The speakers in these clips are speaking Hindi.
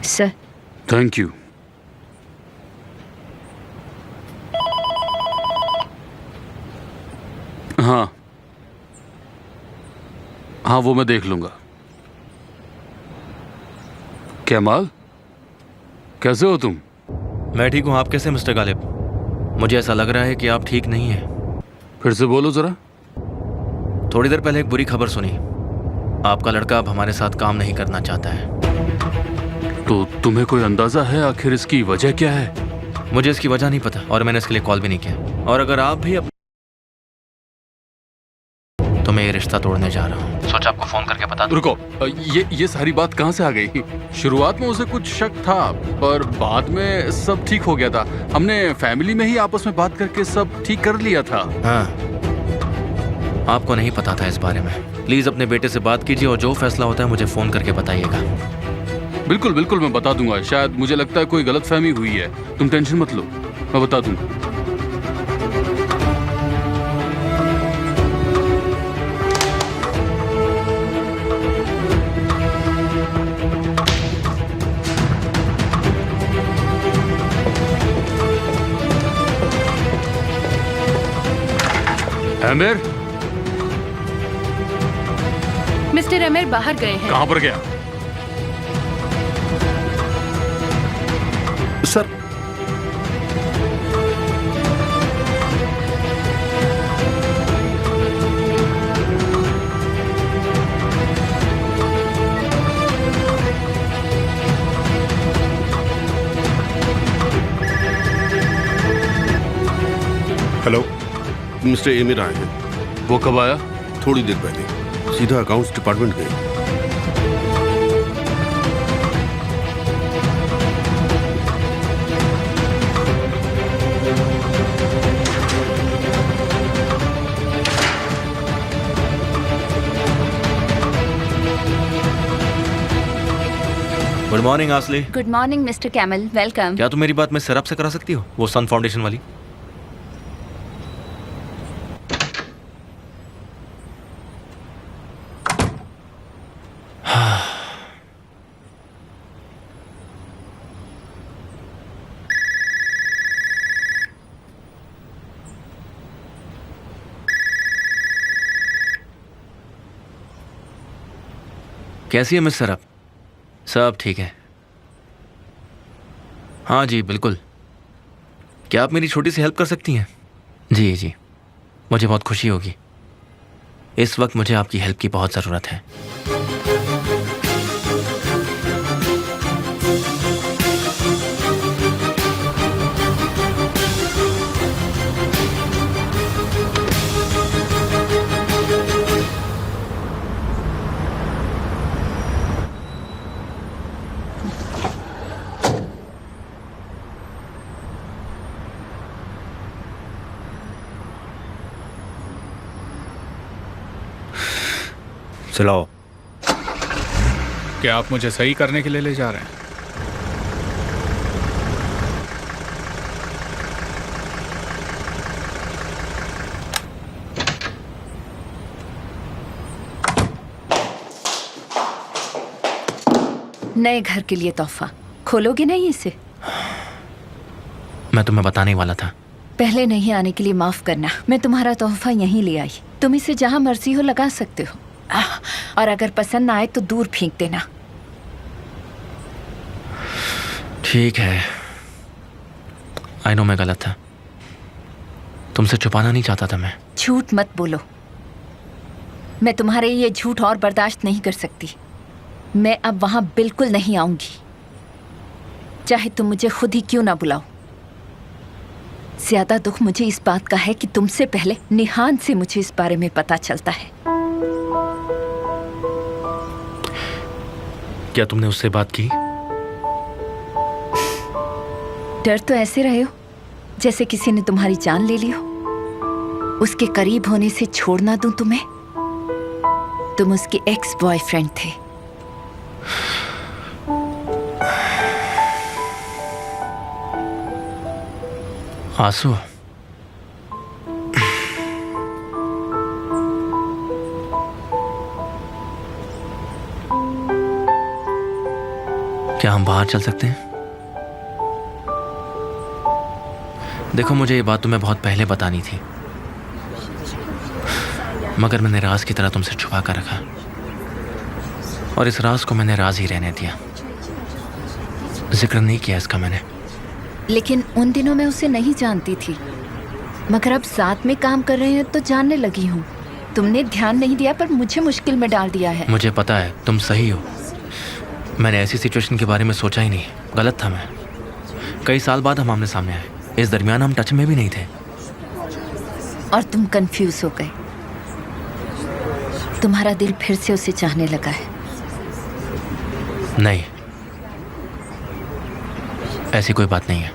सर। Thank you. हाँ हाँ, वो मैं देख लूंगा। कैमाल, कैसे हो तुम? मैं ठीक हूँ। आप कैसे मिस्टर गालिब? मुझे ऐसा लग रहा है कि आप ठीक नहीं हैं। फिर से बोलो जरा। थोड़ी देर पहले एक बुरी खबर सुनी। आपका लड़का अब हमारे साथ काम नहीं करना चाहता है। तो तुम्हें कोई अंदाजा है आखिर इसकी वजह क्या है? मुझे इसकी वजह नहीं पता और मैंने इसके लिए कॉल भी नहीं किया। और अगर आप भी तो मैं ये रिश्ता तोड़ने जा रहा हूँ। सोचा आपको फोन करके बता दूं। रुको, ये सारी बात कहाँ से आ गई? शुरुआत में उसे कुछ शक था, पर बाद में सब ठीक हो गया था। हमने फैमिली में ही आपस में बात करके सब ठीक कर लिया था। हाँ, आपको नहीं पता था इस बारे में। प्लीज अपने बेटे से बात कीजिए और जो फैसला होता है मुझे फोन करके बताइएगा। बिल्कुल बिल्कुल, मैं बता दूंगा। शायद मुझे लगता है कोई गलतफहमी हुई है। तुम टेंशन मत लो, मैं बता दूंगा। आमिर, मिस्टर आमिर बाहर गए हैं। कहाँ पर गया? सर, हेलो, मिस्टर एमिर आए हैं। वो कब आया? थोड़ी देर पहले सीधा अकाउंट्स डिपार्टमेंट गए। गुड मॉर्निंग आसली। Good morning mister camel, welcome. क्या तुम मेरी बात में सिरप से करा सकती हो, वो सन फाउंडेशन वाली? कैसी है मिस सिरप? सब ठीक है। हाँ जी बिल्कुल। क्या आप मेरी छोटी सी हेल्प कर सकती हैं? जी जी, मुझे बहुत खुशी होगी। इस वक्त मुझे आपकी हेल्प की बहुत ज़रूरत है। चलाओ। क्या आप मुझे सही करने के लिए ले जा रहे हैं? नए घर के लिए तोहफा खोलोगे नहीं इसे? मैं तुम्हें बताने वाला था। पहले नहीं आने के लिए माफ करना। मैं तुम्हारा तोहफा यहीं ले आई। तुम इसे जहां मर्जी हो लगा सकते हो। और अगर पसंद ना आए तो दूर फेंक देना। ठीक है, आई नो मैं गलत था। तुमसे छुपाना नहीं चाहता था मैं। झूठ मत बोलो। मैं तुम्हारे ये झूठ और बर्दाश्त नहीं कर सकती। मैं अब वहां बिल्कुल नहीं आऊंगी, चाहे तुम मुझे खुद ही क्यों ना बुलाओ। ज्यादा दुख मुझे इस बात का है कि तुमसे पहले निहान से मुझे इस बारे में पता चलता है। क्या तुमने उससे बात की? डर तो ऐसे रहे हो जैसे किसी ने तुम्हारी जान ले ली हो। उसके करीब होने से छोड़ना दूं तुम्हें? तुम उसके एक्स बॉयफ्रेंड थे। आंसू, क्या हम बाहर चल सकते हैं? देखो, मुझे ये बात तुम्हें बहुत पहले बतानी थी, मगर मैंने राज की तरह तुमसे छुपा कर रखा, और इस राज को मैंने राज ही रहने दिया। जिक्र नहीं किया इसका मैंने। लेकिन उन दिनों मैं उसे नहीं जानती थी, मगर अब साथ में काम कर रहे हैं तो जानने लगी हूँ। तुमने ध्यान नहीं दिया पर मुझे मुश्किल में डाल दिया है। मुझे पता है, तुम सही हो। मैंने ऐसी सिचुएशन के बारे में सोचा ही नहीं। गलत था मैं। कई साल बाद हम आमने सामने आए, इस दरमियान हम टच में भी नहीं थे। और तुम कंफ्यूज हो गए। तुम्हारा दिल फिर से उसे चाहने लगा है। नहीं, ऐसी कोई बात नहीं है।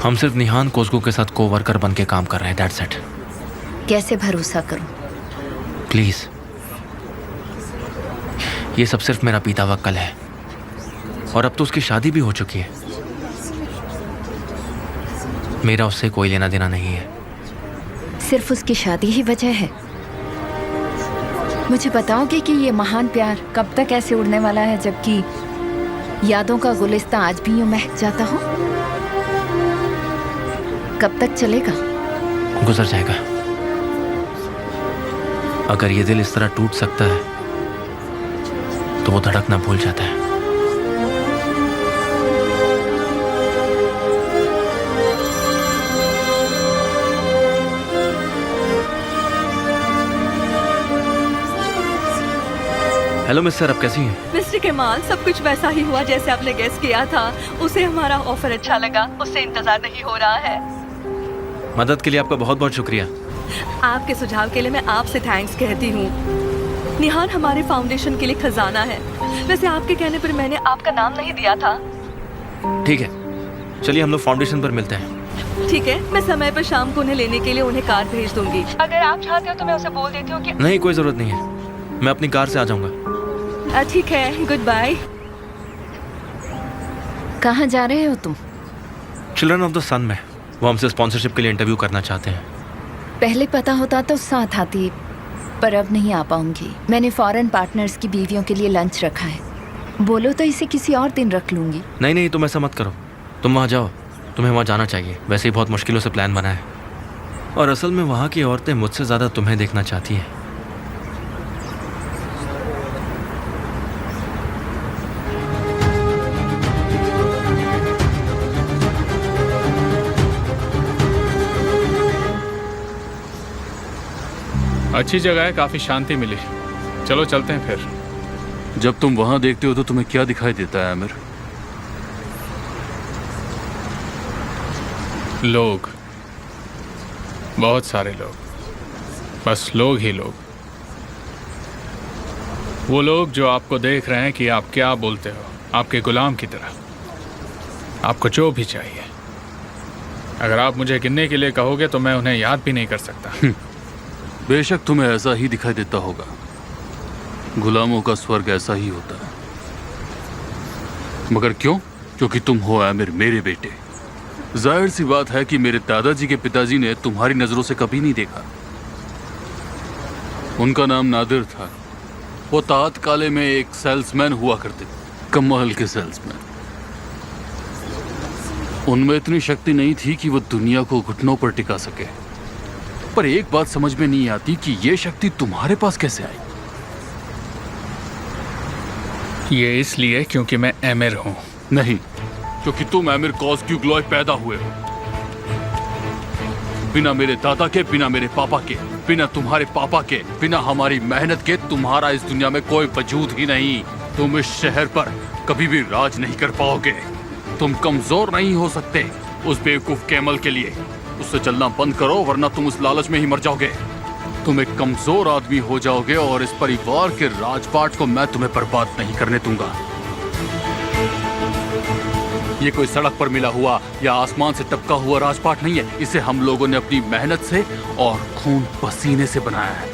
हम सिर्फ निहान कोस्गू के साथ कोवर्कर बन के काम कर रहे हैं, दैट्स इट। कैसे भरोसा करूं? प्लीज, ये सब सिर्फ मेरा बीता हुआ कल है, और अब तो उसकी शादी भी हो चुकी है। मेरा उससे कोई लेना देना नहीं है। सिर्फ उसकी शादी ही वजह है? मुझे बताओगे कि ये महान प्यार कब तक ऐसे उड़ने वाला है, जबकि यादों का गुलिस्तां आज भी यूं महक जाता हो? कब तक चलेगा? गुजर जाएगा। अगर ये दिल इस तरह टूट सकता है तो वो धड़कना भूल जाता है। हेलो मिस्टर, आप कैसी हैं? मिस्टर कमाल, सब कुछ वैसा ही हुआ जैसे आपने गेस किया था। उसे हमारा ऑफर अच्छा लगा, उससे इंतजार नहीं हो रहा है। मदद के लिए आपका बहुत बहुत शुक्रिया। आपके सुझाव के लिए मैं आपसे थैंक्स कहती हूँ। निहान हमारे फाउंडेशन के लिए खजाना है। वैसे आपके कहने पर मैंने आपका नाम नहीं दिया था। ठीक है, चलिए हम लोग फाउंडेशन पर मिलते हैं। ठीक है, मैं समय पर शाम को उन्हें लेने के लिए उन्हें कार भेज दूंगी। अगर आप चाहते हो तो मैं उसे बोल देती हूँ कि नहीं, कोई जरूरत नहीं है, मैं अपनी कार से आ जाऊंगा। ठीक है, गुड बाय। कहाँ जा रहे हो तुम? चिल्ड्रन ऑफ द सन में। वो हमसे स्पॉन्सरशिप के लिए इंटरव्यू करना चाहते हैं। पहले पता होता तो साथ आती, पर अब नहीं आ पाऊंगी। मैंने फॉरेन पार्टनर्स की बीवियों के लिए लंच रखा है। बोलो तो इसे किसी और दिन रख लूंगी। नहीं नहीं, तुम ऐसा मत करो, तुम वहाँ जाओ, तुम्हें वहाँ जाना चाहिए। वैसे ही बहुत मुश्किलों से प्लान बना है, और असल में वहाँ की औरतें मुझसे ज़्यादा तुम्हें देखना चाहती हैं। अच्छी जगह है, काफी शांति मिली। चलो चलते हैं फिर। जब तुम वहां देखते हो तो तुम्हें क्या दिखाई देता है आमिर? लोग, बहुत सारे लोग, बस लोग ही लोग। वो लोग जो आपको देख रहे हैं कि आप क्या बोलते हो, आपके गुलाम की तरह। आपको जो भी चाहिए, अगर आप मुझे गिनने के लिए कहोगे तो मैं उन्हें याद भी नहीं कर सकता। बेशक तुम्हें ऐसा ही दिखाई देता होगा। गुलामों का स्वर्ग ऐसा ही होता है। मगर क्यों? क्योंकि तुम हो आमिर, मेरे बेटे। जाहिर सी बात है कि मेरे दादाजी के पिताजी ने तुम्हारी नजरों से कभी नहीं देखा। उनका नाम नादिर था। वो तात काले में एक सेल्समैन हुआ करते, कमाल के सेल्समैन। उनमें इतनी शक्ति नहीं थी कि वो दुनिया को घुटनों पर टिका सके। पर एक बात समझ में नहीं आती कि ये शक्ति तुम्हारे पास कैसे आई? ये इसलिए क्योंकि मैं एमिर हूं। नहीं, क्योंकि तुम आमिर कोस्ग्यू ग्लोय पैदा हुए हो। बिना मेरे दादा के, बिना मेरे पापा के, बिना तुम्हारे पापा के, बिना हमारी मेहनत के तुम्हारा इस दुनिया में कोई वजूद ही नहीं। तुम इस शहर पर कभी भी राज नहीं कर पाओगे। तुम कमजोर नहीं हो सकते उस बेवकूफ कैमल के लिए। उससे चलना बंद करो, वरना तुम उस लालच में ही मर जाओगे। तुम एक कमजोर आदमी हो जाओगे, और इस परिवार के राजपाट को मैं तुम्हें बर्बाद नहीं करने दूंगा। ये कोई सड़क पर मिला हुआ या आसमान से टपका हुआ राजपाट नहीं है। इसे हम लोगों ने अपनी मेहनत से और खून पसीने से बनाया है।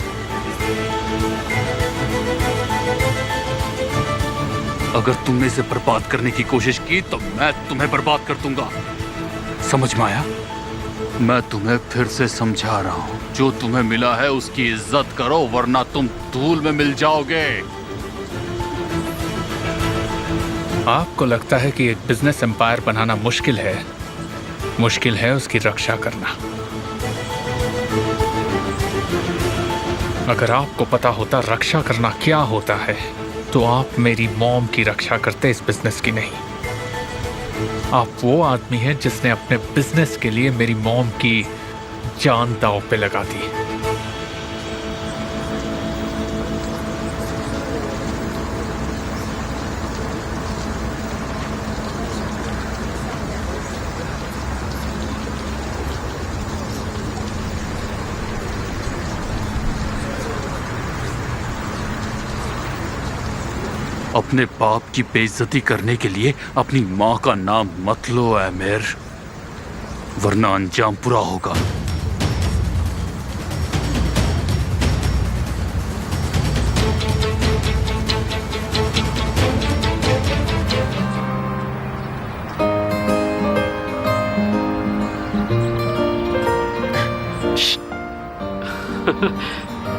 अगर तुमने इसे बर्बाद करने की कोशिश की तो मैं तुम्हें बर्बाद कर दूंगा। समझ में आया? मैं तुम्हें फिर से समझा रहा हूँ, जो तुम्हें मिला है उसकी इज्जत करो, वरना तुम धूल में मिल जाओगे। आपको लगता है कि एक बिजनेस एम्पायर बनाना मुश्किल है उसकी रक्षा करना। अगर आपको पता होता रक्षा करना क्या होता है तो आप मेरी मॉम की रक्षा करते, इस बिजनेस की नहीं। आप वो आदमी हैं जिसने अपने बिजनेस के लिए मेरी मॉम की जान दांव पे लगा दी। अपने बाप की बेइज्जती करने के लिए अपनी माँ का नाम मत लो आमिर, वरना अंजाम बुरा होगा।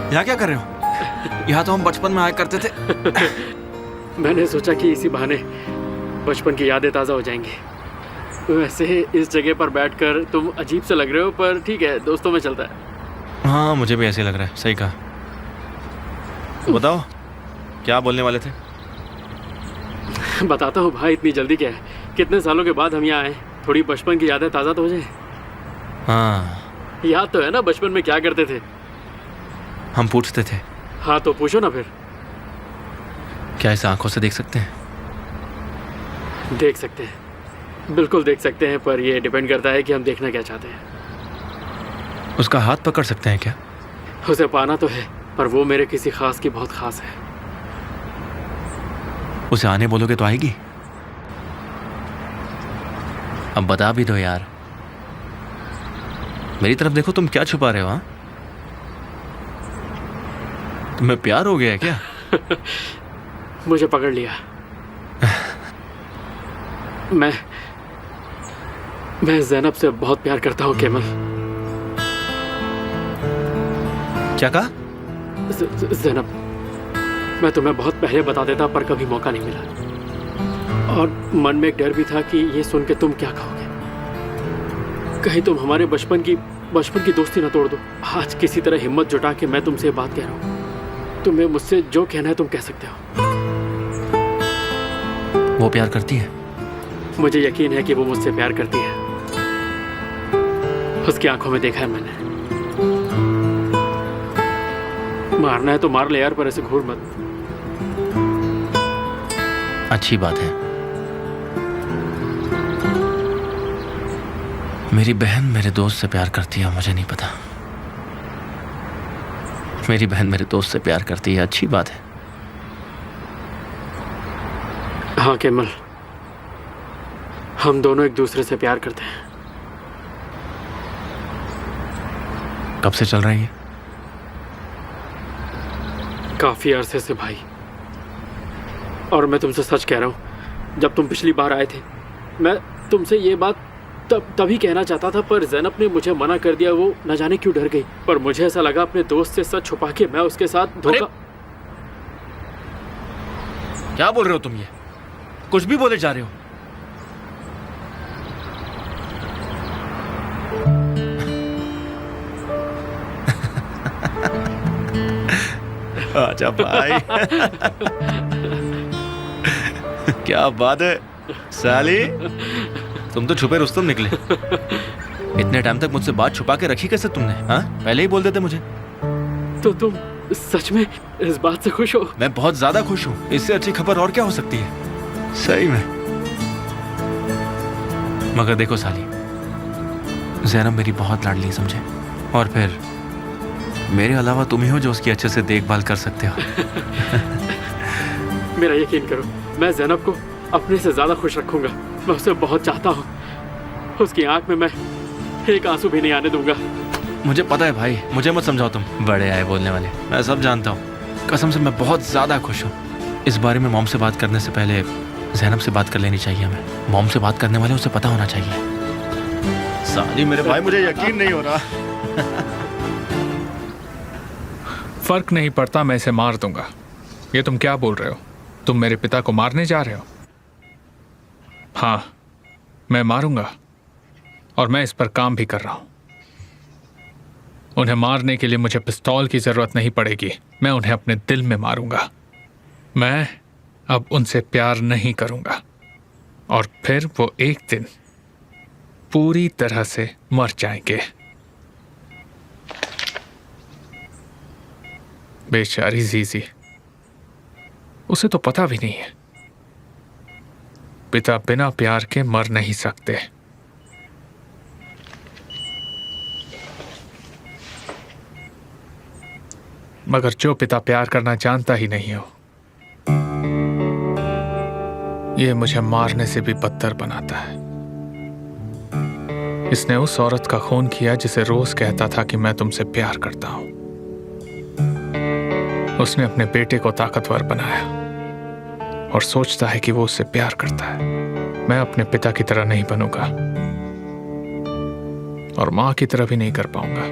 यहाँ क्या कर रहे हो? यहाँ तो हम बचपन में आया करते थे। मैंने सोचा कि इसी बहाने बचपन की यादें ताज़ा हो जाएंगी। वैसे इस जगह पर बैठकर तुम अजीब से लग रहे हो, पर ठीक है, दोस्तों में चलता है। हाँ, मुझे भी ऐसे लग रहा है। सही कहा। तो बताओ, क्या बोलने वाले थे? बताता हूँ भाई, इतनी जल्दी क्या है? कितने सालों के बाद हम यहाँ आए, थोड़ी बचपन की यादें ताज़ा तो हो जाए। हाँ, याद तो है ना बचपन में क्या करते थे? हम पूछते थे। हाँ तो पूछो ना फिर। क्या इसे आंखों से देख सकते हैं? देख सकते हैं, बिल्कुल देख सकते हैं, पर ये डिपेंड करता है कि हम देखना क्या चाहते हैं। उसका हाथ पकड़ सकते हैं क्या? उसे पाना तो है, पर वो मेरे किसी खास की बहुत खास है। उसे आने बोलोगे तो आएगी? अब बता भी दो यार। मेरी तरफ देखो, तुम क्या छुपा रहे हो? हाँ, तुम्हें प्यार हो गया है क्या? मुझे पकड़ लिया। मैं ज़ैनब से बहुत प्यार करता हूँ केमल। क्या कहा? ज़ैनब, मैं तुम्हें बहुत पहले बता देता, पर कभी मौका नहीं मिला। और मन में एक डर भी था कि ये सुन के तुम क्या कहोगे। कहीं तुम हमारे बचपन की दोस्ती ना तोड़ दो। आज किसी तरह हिम्मत जुटा के मैं तुमसे बात कह रहा हूँ। तुम्हें मुझसे जो कहना है तुम कह सकते हो। वो प्यार करती है? मुझे यकीन है कि वो मुझसे प्यार करती है। उसकी आंखों में देखा है मैंने। मारना है तो मार ले यार, पर ऐसे घूर मत। अच्छी बात है। मेरी बहन मेरे दोस्त से प्यार करती है, मुझे नहीं पता। मेरी बहन मेरे दोस्त से प्यार करती है, अच्छी बात है। हाँ केमल, हम दोनों एक दूसरे से प्यार करते हैं। कब से चल रही है? काफी अरसे से भाई। और मैं तुमसे सच कह रहा हूँ, जब तुम पिछली बार आए थे, मैं तुमसे ये बात तभी कहना चाहता था, पर ज़ैनब ने मुझे मना कर दिया। वो न जाने क्यों डर गई, पर मुझे ऐसा लगा अपने दोस्त से सच छुपा के मैं उसके साथ धोखा। क्या बोल रहे हो तुम? ये कुछ भी बोले जा रहे हो। आजा भाई। क्या बात है साली, तुम तो छुपे रुस्तम निकले। इतने टाइम तक मुझसे बात छुपा के रखी कैसे तुमने? हाँ, पहले ही बोल देते मुझे। तो तुम सच में इस बात से खुश हो? मैं बहुत ज्यादा खुश हूँ। इससे अच्छी खबर और क्या हो सकती है? सही में। मगर देखो साली, ज़ैनब मेरी बहुत लाडली, समझे? और फिर मेरे अलावा तुम ही हो जो उसकी अच्छे से देखभाल कर सकते हो। मेरा यकीन करो, मैं ज़ैनब को अपने से ज्यादा खुश रखूंगा। मैं उसे बहुत चाहता हूँ। उसकी आंख में मैं एक आंसू भी नहीं आने दूंगा। मुझे पता है भाई, मुझे मत समझाओ, तुम बड़े आए बोलने वाले। मैं सब जानता हूँ। कसम से मैं बहुत ज्यादा खुश हूँ। इस बारे में मॉम से बात करने से पहले ज़ैनब से बात कर लेनी चाहिए हमें। मॉम से बात करने वाले उसे पता होना चाहिए। साली मेरे भाई, मुझे यकीन नहीं हो रहा। फर्क नहीं पड़ता, मैं इसे मार दूंगा। ये तुम क्या बोल रहे हो? तुम मेरे पिता को मारने जा रहे हो? हाँ, मैं मारूंगा और मैं इस पर काम भी कर रहा हूं। उन्हें मारने के लिए मुझे पिस्तौल की जरूरत नहीं पड़ेगी, मैं उन्हें अपने दिल में मारूंगा। मैं अब उनसे प्यार नहीं करूंगा और फिर वो एक दिन पूरी तरह से मर जाएंगे। बेचारी जीजी, उसे तो पता भी नहीं है, पिता बिना प्यार के मर नहीं सकते। मगर जो पिता प्यार करना जानता ही नहीं हो, ये मुझे मारने से भी बदतर बनाता है। इसने उस औरत का खून किया जिसे रोज कहता था कि मैं तुमसे प्यार करता हूं। उसने अपने बेटे को ताकतवर बनाया और सोचता है कि वो उससे प्यार करता है। मैं अपने पिता की तरह नहीं बनूंगा और मां की तरह भी नहीं कर पाऊंगा।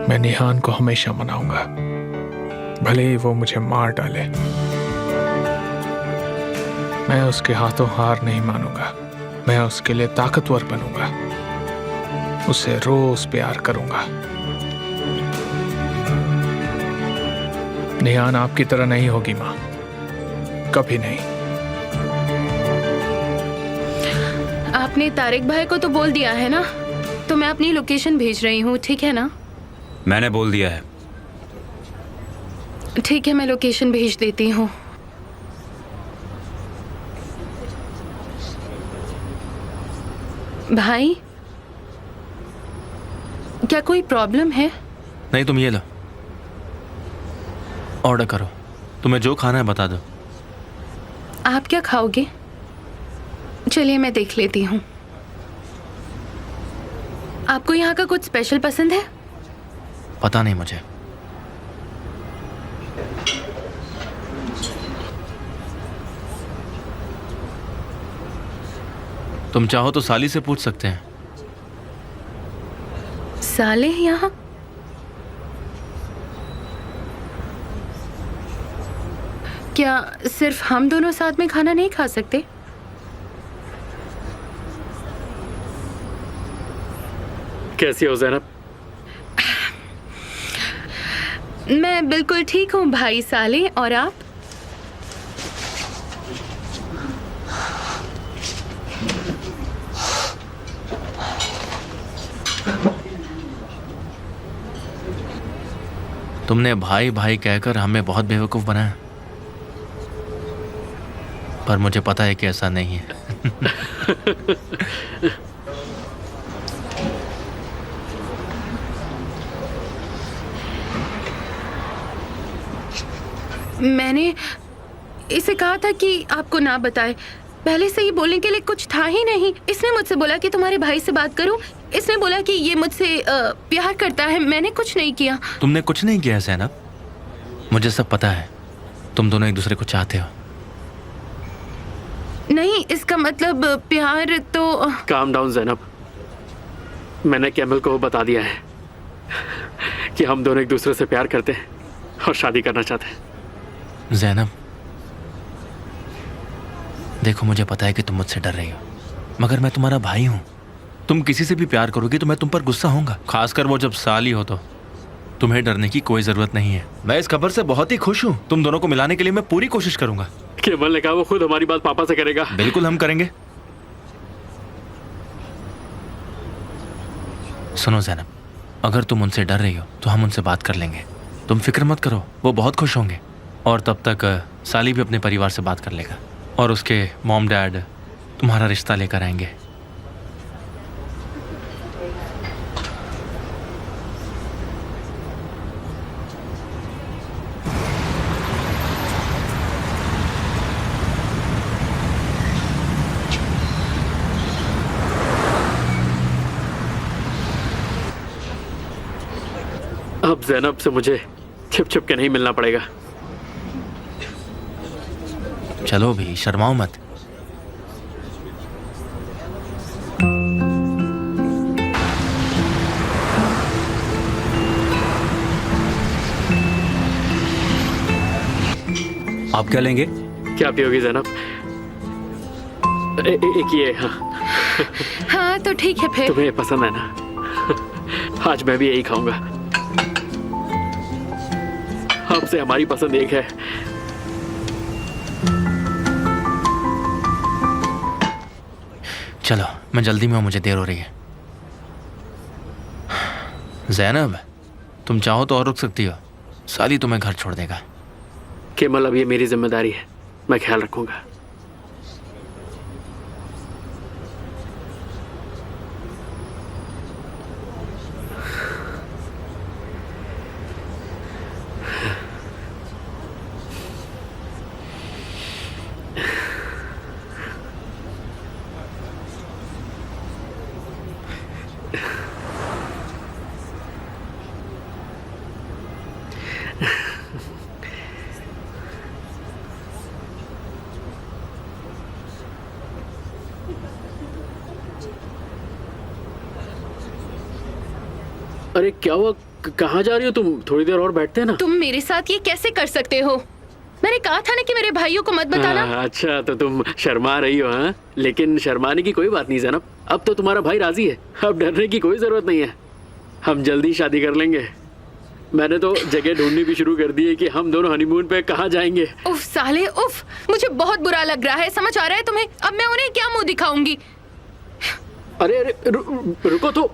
मैं निहान को हमेशा मनाऊंगा, भले ही वो मुझे मार डाले। मैं उसके हाथों हार नहीं मानूंगा। मैं उसके लिए ताकतवर बनूंगा, उसे रोज प्यार करूंगा। निहान आपकी तरह नहीं होगी मां, कभी नहीं। आपने तारिक भाई को तो बोल दिया है ना, तो मैं अपनी लोकेशन भेज रही हूँ, ठीक है ना? मैंने बोल दिया है। ठीक है, मैं लोकेशन भेज देती हूँ। भाई, क्या कोई प्रॉब्लम है? नहीं, तुम ये लो, ऑर्डर करो। तुम्हें जो खाना है बता दो। आप क्या खाओगे? चलिए मैं देख लेती हूँ। आपको यहाँ का कुछ स्पेशल पसंद है? पता नहीं मुझे। तुम चाहो तो साली से पूछ सकते हैं। साले यहाँ? क्या सिर्फ हम दोनों साथ में खाना नहीं खा सकते? कैसी हो ज़ैनब? मैं बिल्कुल ठीक हूँ भाई साले, और आप? तुमने भाई भाई कहकर हमें बहुत बेवकूफ बनाया, पर मुझे पता है कि ऐसा नहीं है। मैंने इसे कहा था कि आपको ना बताए। पहले से ही बोलने के लिए कुछ था ही नहीं। इसने मुझसे बोला कि तुम्हारे भाई से बात करूं। इसने बोला कि ये मुझसे प्यार करता है। मैंने कुछ नहीं किया। तुमने कुछ नहीं किया ज़ैनब, मुझे सब पता है। तुम दोनों एक दूसरे को चाहते हो। नहीं, इसका मतलब प्यार तो। काम डाउन ज़ैनब, मैंने कैमल को बता दिया है कि हम दोनों एक दूसरे से प्यार करते हैं और शादी करना चाहते हैं। ज़ैनब, देखो मुझे पता है कि तुम मुझसे डर रही हो, मगर मैं तुम्हारा भाई हूँ। तुम किसी से भी प्यार करोगी तो मैं तुम पर गुस्सा होऊंगा, खासकर वो जब साली हो। तो तुम्हें डरने की कोई ज़रूरत नहीं है। मैं इस खबर से बहुत ही खुश हूँ। तुम दोनों को मिलाने के लिए मैं पूरी कोशिश करूंगा। कैमल ने कहा वो खुद हमारी बात पापा से करेगा। बिल्कुल हम करेंगे। सुनो ज़ैनब, अगर तुम उनसे डर रही हो तो हम उनसे बात कर लेंगे। तुम फिक्र मत करो, वो बहुत खुश होंगे। और तब तक साली भी अपने परिवार से बात कर लेगा और उसके मॉम डैड तुम्हारा रिश्ता लेकर आएंगे। अब ज़ैनब से मुझे छिप छिप के नहीं मिलना पड़ेगा। चलो भी, शर्माओ मत। आप क्या लेंगे? क्या पियोगी जैनब? एक ये, हाँ। हाँ तो ठीक है फिर। तुम्हें पसंद है ना? आज मैं भी यही खाऊंगा। आपसे हमारी पसंद एक है। चलो मैं जल्दी में हूँ, मुझे देर हो रही है। जैनब, तुम चाहो तो और रुक सकती हो, साली तुम्हें घर छोड़ देगा। केमल, अब ये मेरी जिम्मेदारी है, मैं ख्याल रखूंगा। अरे क्या हुआ? कहाँ जा रही हो तुम? थोड़ी देर और बैठते हैं ना। तुम मेरे साथ ये कैसे कर सकते हो? मैंने कहा था ना कि मेरे भाइयों को मत बताना। अच्छा, तो तुम शर्मा रही हो? हाँ, लेकिन शर्माने की कोई बात नहीं जनाब, अब तो तुम्हारा भाई राजी है, अब डरने की कोई जरूरत नहीं है। हम जल्दी शादी कर लेंगे। मैंने तो जगह ढूंढनी भी शुरू कर दी है कि हम दोनों हनीमून पे कहाँ जाएंगे। उफ साले उफ, मुझे बहुत बुरा लग रहा है, समझ आ रहा है तुम्हें? अब मैं उन्हें क्या मुंह दिखाऊंगी? अरे अरे रुको तो,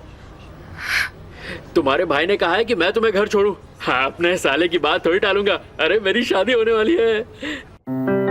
तुम्हारे भाई ने कहा है कि मैं तुम्हें घर छोड़ूं। हाँ, अपने साले की बात थोड़ी टालूंगा। अरे मेरी शादी होने वाली है।